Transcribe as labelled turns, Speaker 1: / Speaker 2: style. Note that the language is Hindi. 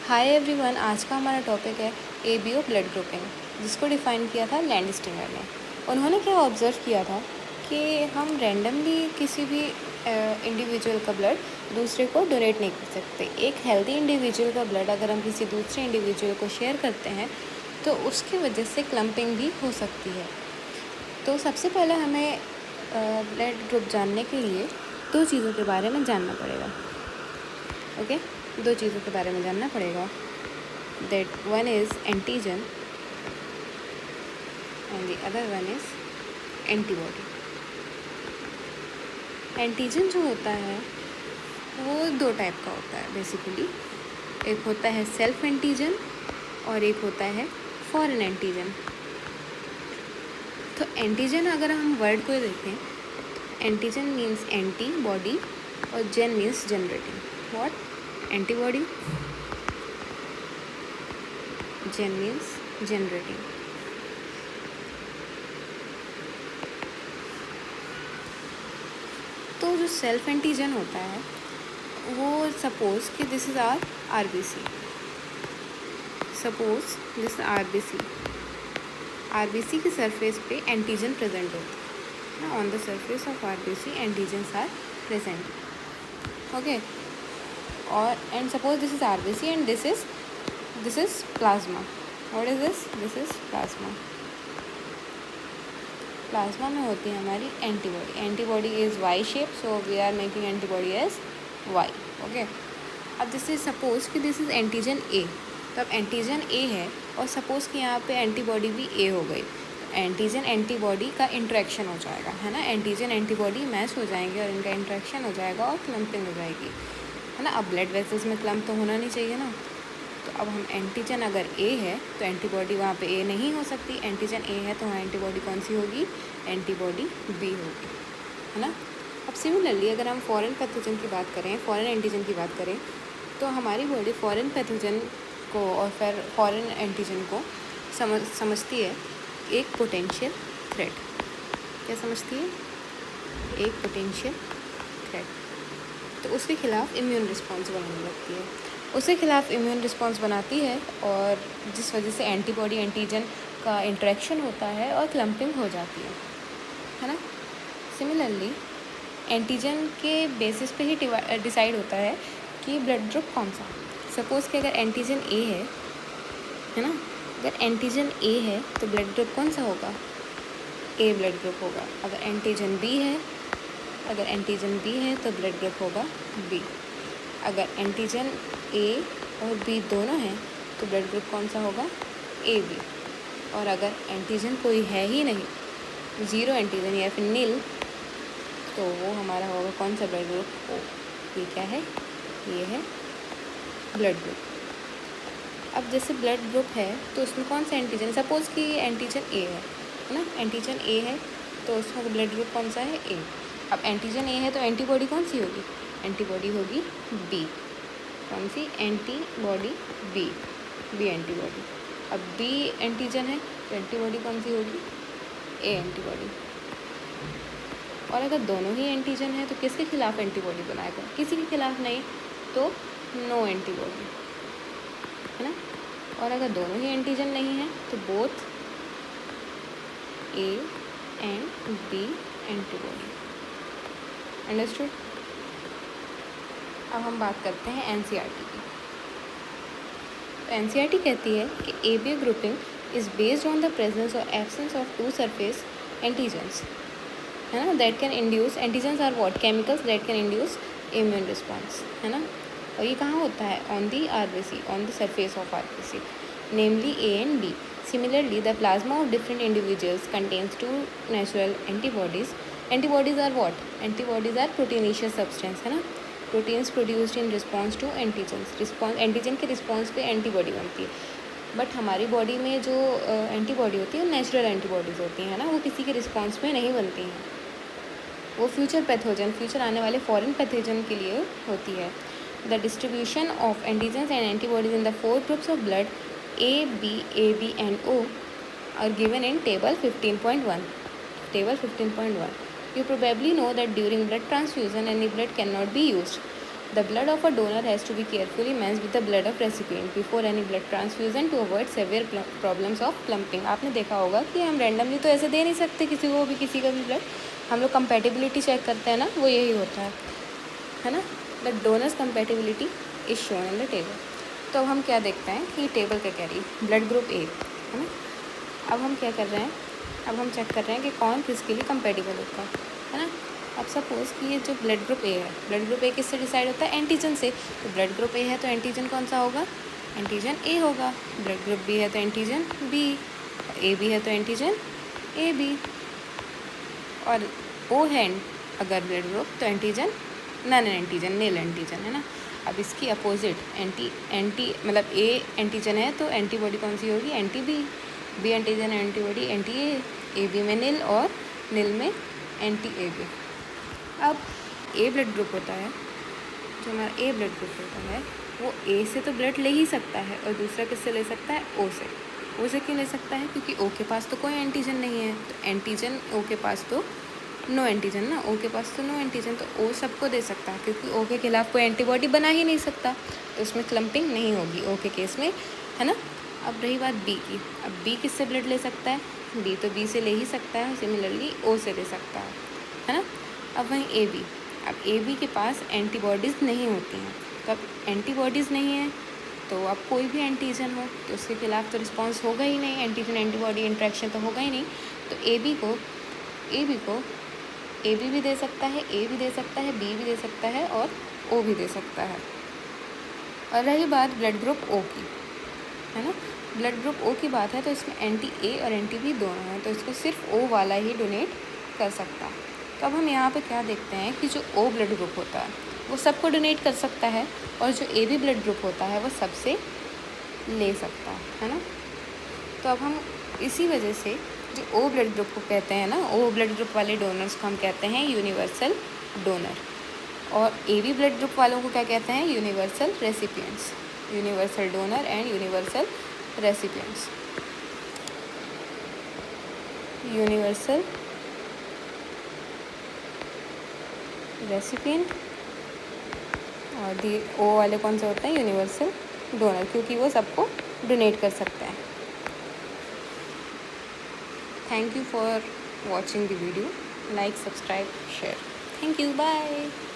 Speaker 1: हाय एवरीवन, आज का हमारा टॉपिक है एबीओ ब्लड ग्रुपिंग, जिसको डिफ़ाइन किया था लैंडस्टिंगर ने। उन्होंने क्या ऑब्ज़र्व किया था कि हम रैंडमली किसी भी इंडिविजुअल का ब्लड दूसरे को डोनेट नहीं कर सकते। एक हेल्दी इंडिविजुअल का ब्लड अगर हम किसी दूसरे इंडिविजुअल को शेयर करते हैं तो उसकी वजह से क्लम्पिंग भी हो सकती है। तो सबसे पहले हमें ब्लड ग्रुप जानने के लिए दो चीज़ों के बारे में जानना पड़ेगा। ओके, दो चीज़ों के बारे में जानना पड़ेगा। That one is antigen and the other one is antibody. Antigen जो होता है वो दो टाइप का होता है बेसिकली। एक होता है सेल्फ एंटीजन और एक होता है फॉरेन एंटीजन। तो एंटीजन अगर हम वर्ड को देखें, एंटीजन मीन्स एंटी बॉडी और gen means generating. What? Antibody, gen means generating. तो जो सेल्फ एंटीजन होता है वो सपोज कि this is R RBC. Suppose this RBC की सरफेस पे एंटीजन प्रेजेंट होता है। On the surface of RBC antigens are present. Okay, और and suppose this is RBC and this is plasma. What is this? This is plasma. Plasma में होती है हमारी antibody. Antibody is Y shape, so we are making antibody as Y. Okay, अब दिस इज सपोज कि दिस इज़ एंटीजन ए। तो अब एंटीजन ए है और सपोज़ कि यहाँ पे एंटीबॉडी भी ए हो गई, तो एंटीजन एंटीबॉडी का इंट्रैक्शन हो जाएगा, है ना। एंटीजन एंटीबॉडी मैच हो जाएंगे और इनका इंट्रैक्शन हो जाएगा और क्लम्पिंग हो जाएगी, है ना। अब ब्लड वेसल्स में क्लम्प तो होना नहीं चाहिए ना। तो अब हम एंटीजन अगर ए है तो एंटीबॉडी वहाँ पे ए नहीं हो सकती। एंटीजन ए है तो वहाँ एंटीबॉडी कौन सी होगी? एंटीबॉडी बी होगी, है ना। अब सिमिलरली अगर हम फॉरेन पैथोजन की बात करें, फॉरेन एंटीजन की बात करें, तो हमारी बॉडी फॉरेन पैथोजन को और फिर फॉरेन एंटीजन को समझती है एक पोटेंशियल थ्रेट। क्या समझती है? एक पोटेंशियल थ्रेट। तो उसके खिलाफ इम्यून रिस्पॉन्स बनाने लगती है, उसके खिलाफ इम्यून रिस्पॉन्स बनाती है और जिस वजह से एंटीबॉडी एंटीजन का इंटरेक्शन होता है और क्लम्पिंग हो जाती है ना। सिमिलरली एंटीजन के बेसिस पे ही डिसाइड होता है कि ब्लड ग्रुप कौन सा। सपोज़ कि अगर एंटीजन ए है ना, अगर एंटीजन ए है तो ब्लड ग्रुप कौन सा होगा? ए ब्लड ग्रुप होगा। अगर एंटीजन बी है तो ब्लड ग्रुप होगा बी। अगर एंटीजन ए और बी दोनों हैं तो ब्लड ग्रुप कौन सा होगा? A B. और अगर एंटीजन कोई है ही नहीं, ज़ीरो एंटीजन या फिर नील, तो वो हमारा होगा कौन सा? Blood group O. ये क्या है? ये है ब्लड ग्रुप। अब जैसे ब्लड ग्रुप है तो उसमें कौन सा एंटीजन है? सपोज़ कि एंटीजन ए है ना, एंटीजन ए है तो उसमें ब्लड ग्रुप कौन सा है? ए। अब एंटीजन ए है तो एंटीबॉडी कौन सी होगी? एंटीबॉडी होगी बी। कौन सी? Antibody B, B antibody. अब बी एंटीजन है तो एंटीबॉडी कौन सी होगी? A antibody. और अगर दोनों ही एंटीजन है तो किसके खिलाफ एंटीबॉडी बनाएगा? किसी के खिलाफ नहीं, तो नो एंटीबॉडी, है ना। और अगर दोनों ही एंटीजन नहीं है तो both A and B antibody. Understood? अब हम बात करते हैं एनसीईआरटी की। तो एनसीईआरटी कहती है कि ABO grouping is based on the presence और absence of two surface antigens, है ना, that can induce. Antigens are what? Chemicals that can induce immune response, है ना। और ये कहाँ होता है? On the RBC, on the surface of RBC, namely A and B. Similarly, the plasma of different individuals contains two natural antibodies. Antibodies are what? Antibodies are proteinaceous substance, है ना। Proteins produced in response to antigens. Antigen के रिस्पॉन्स पे एंटीबॉडी बनती है। बट हमारी बॉडी में जो एंटीबॉडी होती है नेचुरल एंटीबॉडीज़ होती हैं ना, वो किसी के रिस्पॉन्स में नहीं बनती हैं। वो फ्यूचर आने वाले फॉरेन पैथोजन के लिए होती है। The distribution of antigens and antibodies in the 4 groups of blood A, B, AB and O are given in table 15.1. You probably know that during blood transfusion any blood cannot be used. The blood of a donor has to be carefully match with the blood of recipient before any blood transfusion to avoid severe problems of clumping. आपने देखा होगा कि हम रैंडमली तो ऐसे दे नहीं सकते किसी को भी किसी का भी ब्लड, हम लोग कंपेटिबिलिटी चेक करते हैं ना, वो यही होता है ना। The donors compatibility is shown in the table. तो अब हम क्या देखते हैं कि टेबल क्या कह रही है, ब्लड ग्रुप ए है ना। अब हम क्या कर रहे हैं, अब हम चेक कर रहे हैं कि कौन किसके लिए कंपेटिबल होता है ना। अब सपोज़ कि ये जो ब्लड ग्रुप ए है, ब्लड ग्रुप ए किससे डिसाइड होता है, एंटीजन से। तो ब्लड ग्रुप ए है तो एंटीजन कौन सा होगा, एंटीजन ए होगा। ब्लड ग्रुप बी है तो एंटीजन बी, ए बी है तो एंटीजन ए बी, और ओ है अगर ब्लड ग्रुप तो एंटीजन नन एंटीजन, नील एंटीजन है ना। अब इसकी अपोजिट एंटी मतलब ए एंटीजन है तो एंटीबॉडी कौन सी होगी, anti B. B antigen antibody anti A B में नील और नील में एंटी ए बी। अब ए ब्लड ग्रुप होता है, जो हमारा ए ब्लड ग्रुप होता है वो ए से तो ब्लड ले ही सकता है, और दूसरा किससे ले सकता है, ओ से। ओ से क्यों ले सकता है, क्योंकि ओ के पास तो कोई एंटीजन नहीं है, तो एंटीजन ओ के पास तो नो एंटीजन ना, ओ के पास तो नो एंटीजन, तो ओ सबको दे सकता है क्योंकि ओ के खिलाफ कोई एंटीबॉडी बना ही नहीं सकता, तो उसमें क्लम्पिंग नहीं होगी ओ के केस में, है ना। अब रही बात बी की, अब बी किससे ब्लड ले सकता है, बी तो बी से ले ही सकता है, सिमिलरली ओ से ले सकता है ना। अब वहीं ए बी, अब ए बी के पास एंटीबॉडीज़ नहीं होती हैं, तो अब एंटीबॉडीज़ नहीं है तो अब कोई भी एंटीजन हो तो उसके खिलाफ तो रिस्पॉन्स होगा ही नहीं, एंटीजन एंटीबॉडी इंट्रैक्शन तो होगा ही नहीं। तो ए बी को ए बी भी दे सकता है, ए भी दे सकता है, बी भी दे सकता है और ओ भी दे सकता है। और रही बात ब्लड ग्रुप ओ की, है ना, ब्लड ग्रुप ओ की बात है तो इसमें एंटी ए और एंटी बी दोनों हैं, तो इसको सिर्फ ओ वाला ही डोनेट कर सकता है। तो अब हम यहाँ पे क्या देखते हैं कि जो ओ ब्लड ग्रुप होता है वो सबको डोनेट कर सकता है, और जो ए बी ब्लड ग्रुप होता है वो सबसे ले सकता है ना। तो अब हम इसी वजह से जो ओ ब्लड ग्रुप को कहते हैं ना, ओ ब्लड ग्रुप वाले डोनर्स को हम कहते हैं यूनिवर्सल डोनर, और ए बी ब्लड ग्रुप वालों को क्या कहते हैं, universal recipients. Universal donor and universal recipients. Universal recipient और दी ओ वाले कौन से होते हैं, यूनिवर्सल डोनर, क्योंकि वो सबको डोनेट कर सकते हैं। Thank you for watching the video. Like, subscribe, share. Thank you. Bye.